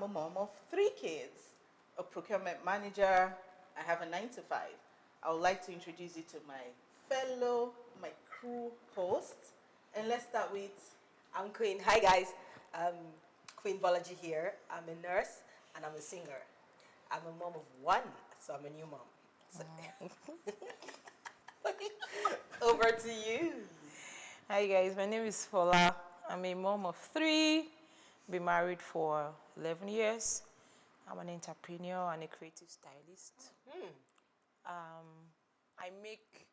I'm a mom of 3 kids, a procurement manager. I have a 9 to 5. I would like to introduce you to my crew hosts. And let's start with, I'm Queen. Hi guys, Queen Bolaji here. I'm a nurse and I'm a singer. I'm a mom of 1, so I'm a new mom. So over to you. Hi guys, my name is Fola. I'm a mom of 3, been married for 11 years. I'm an entrepreneur and a creative stylist. I make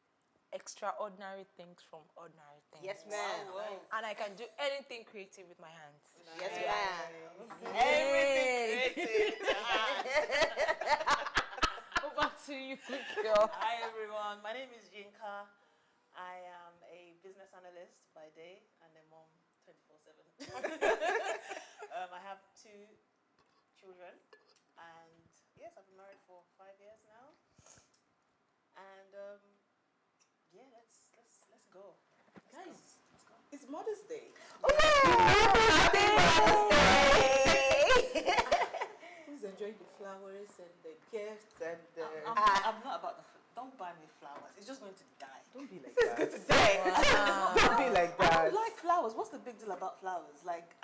extraordinary things from ordinary things. Yes, ma'am. Wow. And I can do anything creative with my hands. Yes, ma'am. everything creative. Over to you, girl. Hi everyone, my name is Jinka. I am a business analyst by day and a mom 24/7. I have 2 children and yes, I've been married for 5 years now. And yeah, let's go. Guys, it's Mother's Day. Who's enjoying the flowers and the gifts and the... I'm not about don't buy me flowers. It's just going to die. Don't be like It's that. good to say. Don't be like I that. don't like flowers. What's the big deal about flowers? Like,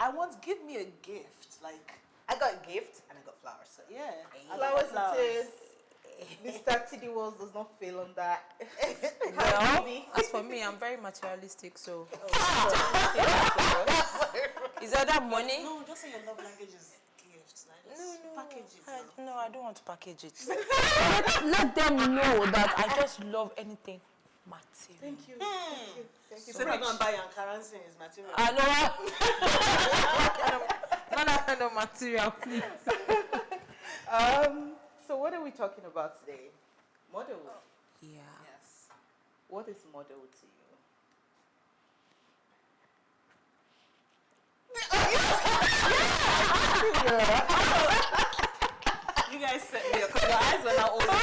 give me a gift. Like, I got a gift and I got flowers. So yeah. I Flowers love it is. Mr. TD Walls does not fail on that. Well, as for me, I'm very materialistic, so is that money? No, just say your love language is gifts. Like, just package it. No, I don't want to package it. Let them know that I just love anything material. Thank you. Thank you. Thank you. So I'm going to buy your currency is material. I know. Not that kind of material, please. So what are we talking about today? Motherhood. Yeah. Yes. What is motherhood to you? You guys set me up because your eyes were now open.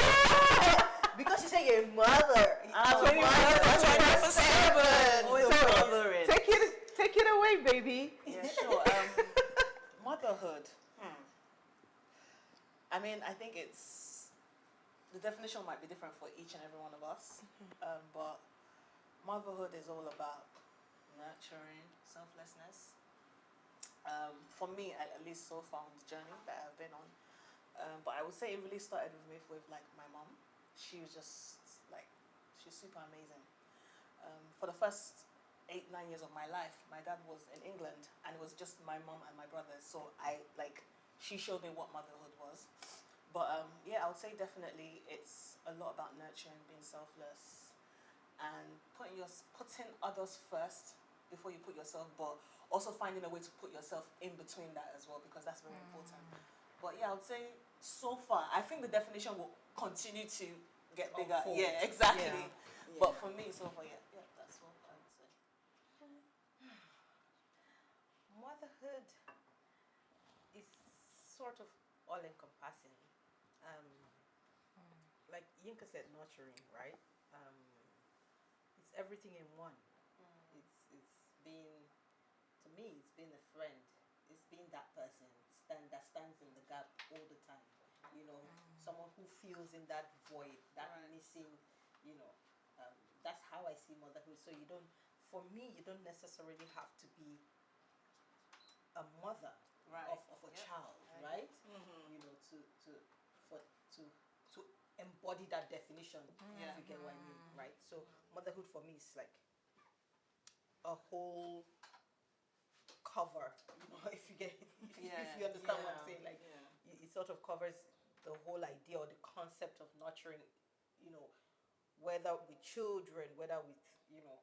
because you say you're a mother. I'm 27. Always mothering. Take it away, baby. Yeah, sure. Motherhood. I mean, I think the definition might be different for each and every one of us, but motherhood is all about nurturing, selflessness. For me, at least so far on the journey that I've been on. But I would say it really started with like my mom. She was just like, she's super amazing. For the first 8-9 years of my life, my dad was in England and it was just my mom and my brothers. So she showed me what motherhood was. But yeah, I would say definitely it's a lot about nurturing, being selfless, and putting others first before you put yourself, but also finding a way to put yourself in between that as well, because that's very important. But yeah, I would say so far, I think the definition will continue to get bigger. Unfold. Yeah, exactly. Yeah. But for me, so far, yeah, that's what I would say. Motherhood is sort of all-encompassing. Like Yinka said, nurturing, right? It's everything in one. It's being, to me, it's being a friend. It's being that person that stands in the gap all the time. You know, someone who feels in that void, that missing. You know, that's how I see motherhood. So for me, you don't necessarily have to be a mother of a child, right? You know, to embody that definition, if you get what I mean, right? So motherhood for me is like a whole cover, you know, if you understand what I'm saying, like it sort of covers the whole idea or the concept of nurturing, you know, whether with children, whether with, you know,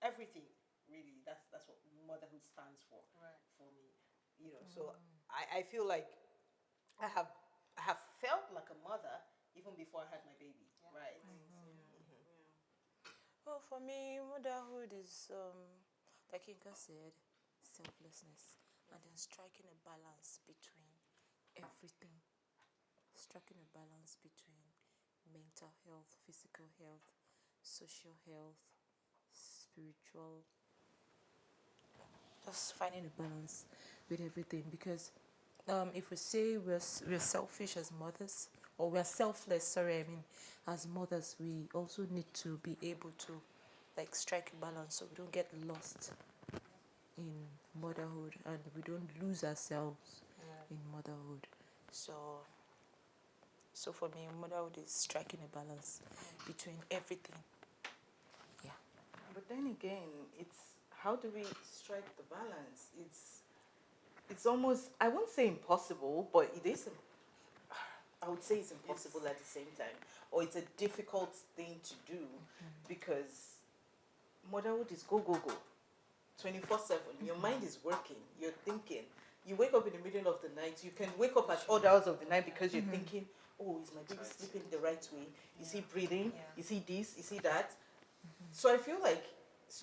everything. Really, that's what motherhood stands for, for me, you know. So I feel like I have felt like a mother even before I had my baby, right? Well, for me, motherhood is, like Inka said, selflessness, and then striking a balance between everything. Striking a balance between mental health, physical health, social health, spiritual. Just finding a balance with everything, because if we say we're selfish as mothers, or we're selfless, sorry, I mean, as mothers, we also need to be able to like strike a balance so we don't get lost in motherhood and we don't lose ourselves in motherhood. So for me, motherhood is striking a balance between everything. Yeah. But then again, it's how do we strike the balance? It's almost, I won't say impossible, but it is. I would say it's impossible at the same time, or it's a difficult thing to do because motherhood is go go go, 24/7. Your mind is working. You're thinking. You wake up in the middle of the night. You can wake up at odd hours of the night because you're thinking, oh, is my baby sleeping the right way? Is he breathing? Is he this? Is he that? So I feel like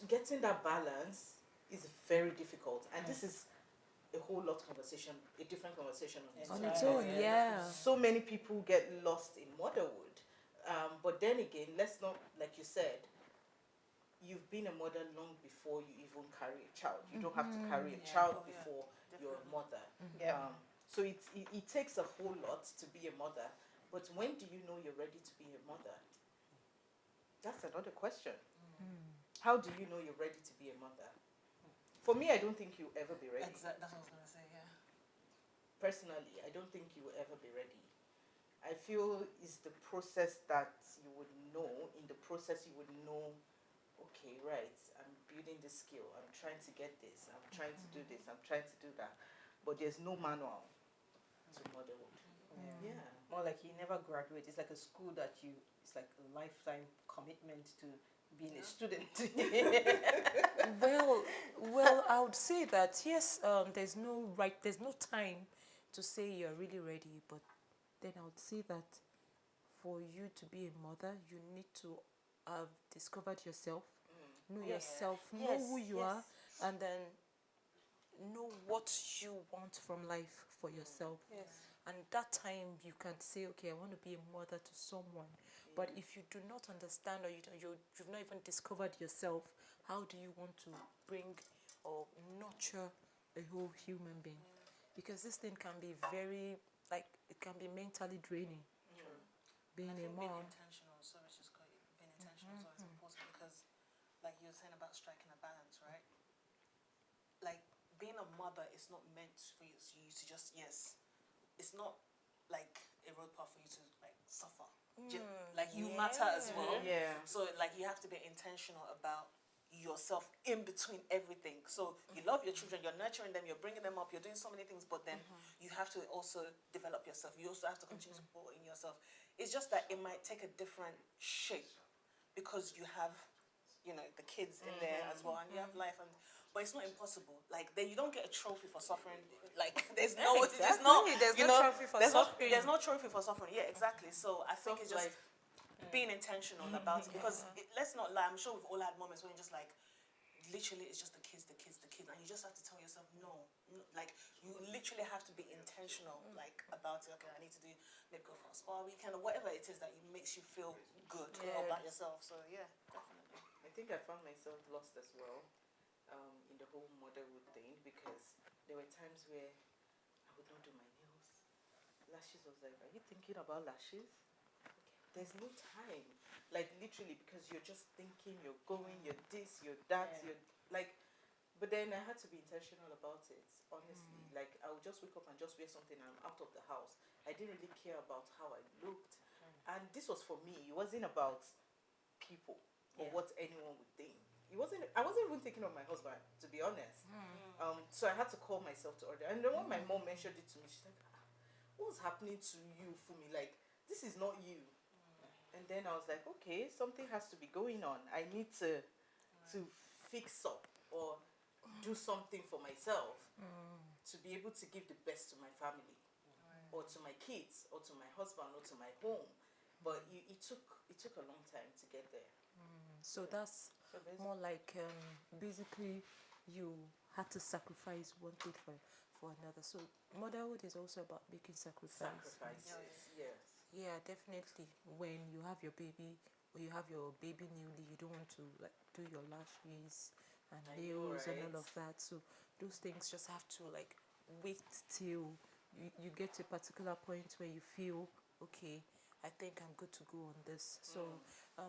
getting that balance is very difficult, and this is a whole lot conversation, a different conversation On its own, yeah. So many people get lost in motherhood, but then again, let's not, like you said, you've been a mother long before you even carry a child. You don't have to carry a child before you're a mother. So it takes a whole lot to be a mother, but when do you know you're ready to be a mother? That's another question. How do you know you're ready to be a mother? For me, I don't think you'll ever be ready. Exactly, that's what I was going to say, yeah. Personally, I don't think you will ever be ready. I feel it's the process that you would know. In the process, you would know, okay, right, I'm building this skill. I'm trying to get this. I'm trying to do this. I'm trying to do that. But there's no manual to motherhood. Yeah. More like you never graduate. It's like a school that it's like a lifetime commitment to being a student. Well, I would say that yes, there's no time to say you're really ready, but then I would say that for you to be a mother, you need to have discovered yourself, know yourself, know who you are, and then know what you want from life for yourself. And that time you can say, okay, I want to be a mother to someone. But if you do not understand, or you've not even discovered yourself, how do you want to bring or nurture a whole human being? Because this thing can be very, like, it can be mentally draining. Being a mom. Being intentional, being intentional is always important because, like you were saying about striking a balance, right? Like, being a mother is not meant for you to just, it's not like a road path for you to, like, suffer. Like, you matter as well. So, like, you have to be intentional about yourself in between everything. So you love your children, you're nurturing them, you're bringing them up, you're doing so many things, but then you have to also develop yourself. You also have to continue to pour in yourself. It's just that it might take a different shape because you have, the kids in there as well, and you have life, but it's not impossible. Like, you don't get a trophy for suffering. Like, there's no trophy for suffering. There's no trophy for suffering. Yeah, exactly. So I think it's just being intentional about it, because let's not lie, I'm sure we've all had moments when you're just like, literally it's just the kids, and you just have to tell yourself no, like, you literally have to be intentional, like, about it. Okay, I need to maybe go for a spa weekend or whatever it is that makes you feel good about yourself. So yeah, definitely. I think I found myself lost as well in the whole motherhood thing, because there were times where I would not do my nails. Lashes was like, are you thinking about lashes? There's no time, like, literally, because you're just thinking, you're going, you're this, you're that, you're like, but then I had to be intentional about it, honestly. Like, I would just wake up and just wear something and I'm out of the house. I didn't really care about how I looked, and this was for me. It wasn't about people or what anyone would think. I wasn't even thinking of my husband, to be honest. So I had to call myself to order, and then when my mom mentioned it to me, she's like, what's happening to you, Fumi? Like, this is not you. And then I was like, okay, something has to be going on. I need to fix up or do something for myself to be able to give the best to my family or to my kids or to my husband or to my home. But it took a long time to get there. So that's more like basically you had to sacrifice one thing for another. So motherhood is also about making sacrifices. Yes. Yeah, definitely. When you have your baby or you have your baby newly, you don't want to, like, do your lashes and nails and all of that. So those things just have to, like, wait till you get to a particular point where you feel, okay, I think I'm good to go on this. So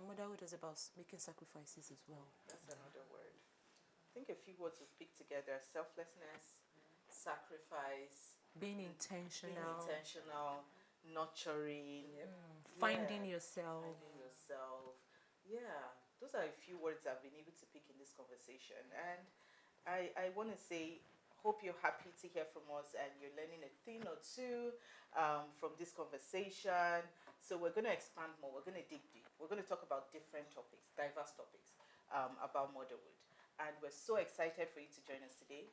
motherhood is about making sacrifices as well. That's another word. I think a few words to pick together: selflessness, sacrifice, Being being intentional, intentional, nurturing, finding Yeah. yourself. finding yourself. Yeah, those are a few words I've been able to pick in this conversation. And I want to say, hope you're happy to hear from us and you're learning a thing or two from this conversation. So we're going to expand more. We're going to dig deep. We're going to talk about different topics, diverse topics about motherhood. And we're so excited for you to join us today.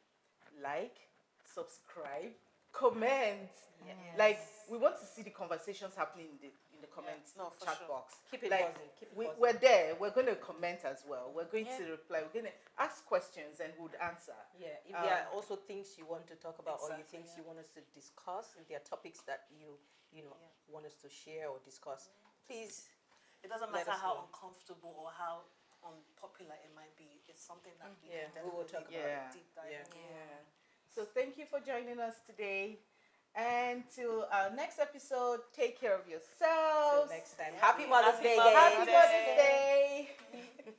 Like, subscribe, comment. Yes. Like, we want to see the conversations happening in the comment No, for chat sure. box. Keep it Like, buzzing. Keep it we, buzzing. we're there. We're going to comment as well. We're going Yeah. to reply. We're going to ask questions and we'll answer. Yeah, if there are also things you want to talk about or you Exactly, things you want us to discuss, if there are topics that you know want us to share or discuss, please. It doesn't Let matter us how know. uncomfortable or how unpopular it might be. It's something that we Yeah, can we will definitely talk about it. deep dive Yeah. into. Yeah. So thank you for joining us today. And till our next episode, take care of Till yourselves. next time. Happy Mother's Happy Day, Mother's guys. Happy Mother's Day.